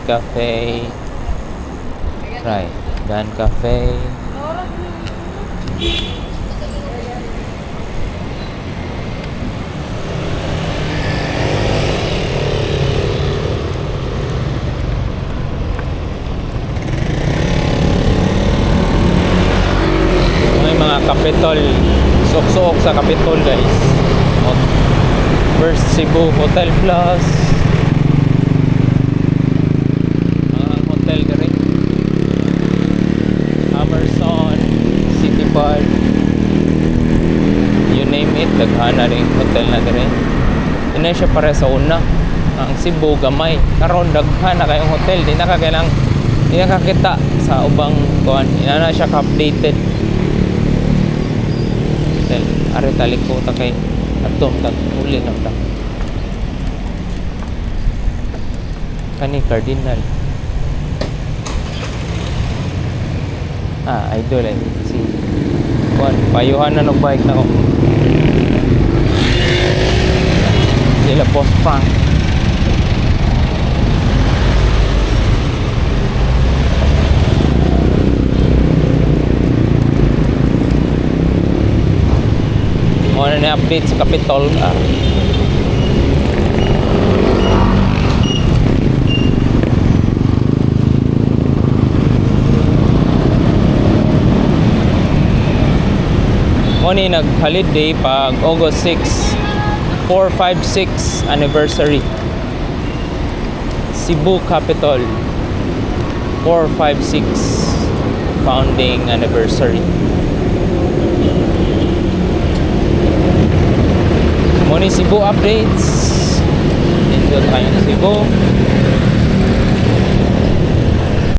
Cafe. Right. Dan Cafe. May mga Capitol. Sok-sok sa Capitol, guys. First Cebu Hotel Plus. Mga hotel ka rin. Amerson, City Park. You name it, daghana rin hotel na rin. Hindi siya pare sa una. Ang Cebu, gamay. Karon daghana kayong hotel. Di nakakita sa ubang kuan. Hindi na siya ka-updated. Hotel. Ari talik ko ta kay atom tag uli lang ta. Kani Cardinal. Idol eh. Si kuan payuhan na ng bike na ko. Sila post prank. Ano na update sa Capitol Moni nag-holiday pag August 6 456 anniversary Cebu Capitol 456 founding anniversary. Moni Cebu updates. Enjoy tayong Cebu.